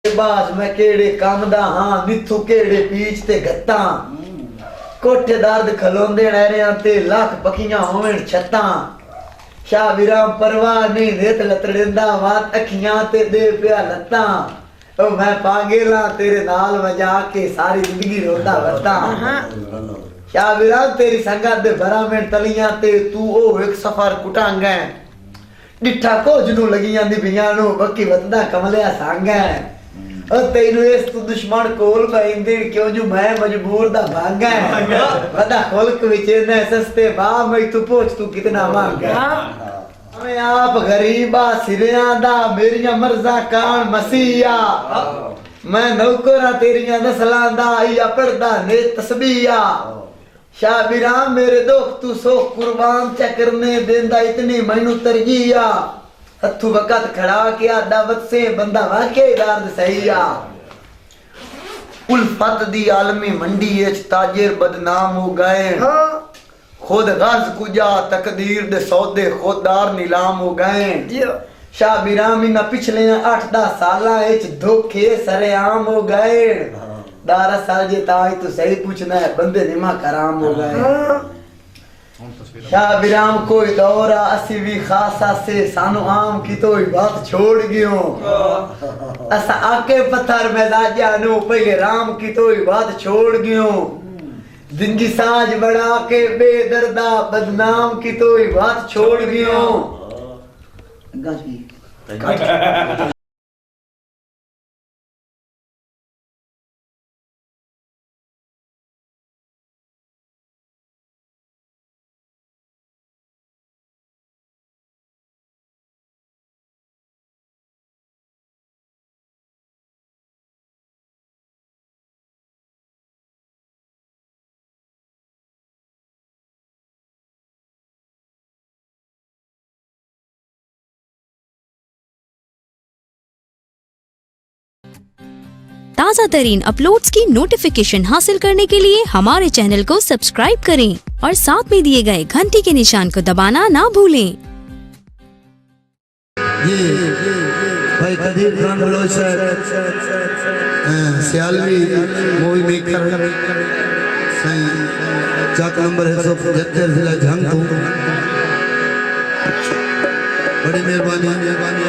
बाज मैं केड़े काम दा हां निथू केड़े पीछ ते गत्ता कोठे दर्द खलोंदे नहरियां ते लाख पखियां होवन छत्ता शाह विराम परवाह नहीं रेत लतड़ेंदा वात अखियां ते दे पिया लत्ता ओ मैं पागेला तेरे नाल वजा के सारी जिंदगी रोंदा वत्ता शाह विराम तेरी संगत दे भरा में तलियां ते तू ओ एक सफर कुटांगे डिठा को जनु लगियां दी बियानो बक्की वतदा कमलिया सांगे ओ तेनु इस तू दुश्मन कोल पैंदे क्यों जो मैं मजबूर दा भागा वदा खोलक विचे ने सस्ते बा मैं तू पूछ तू कितना मांगा मैं आप गरीबा सिरिया दा मेरिया मर्जा कान मसीहा मैं नौकरा तेरिया नस्लां दा या पड़दा ने तस्बीहा शाह विराम मेरे दोस्त तू सो कुर्बान चा करने देंदा इतनी मैनू तरजीया हथू वक़्त खड़ा किया दावत से बंदा वाकई दर्द सहिया उल्फत दी आलमी मंडी एच ताजिर बदनाम हो गए खुद गज कुजा तकदीर दे सौदे खुददार नीलाम हो गए शाह विराम इना पिछले 8-10 साला एच धोखे सरेआम हो गए 12 साल जे ताई तू सही पूछना है बंदे निमा कराम हो गए शाह विराम कोई दौरा असी भी खासा से सानु आम की तो बात छोड़ गयो असा आके पत्थर में राजा नु पहले राम की तो बात छोड़ गयो जिंदगी साज बड़ा के बेदर्दा बदनाम की तो बात छोड़ गयो ताज़ा तरीन अपलोड्स की नोटिफिकेशन हासिल करने के लिए हमारे चैनल को सब्सक्राइब करें और साथ में दिए गए घंटी के निशान को दबाना ना भूलें। ये भाई कदीर खान बलोच सियालवी मूवी मेकर सही चाक नंबर 175 जिला झंग बड़ी मेहरबानी।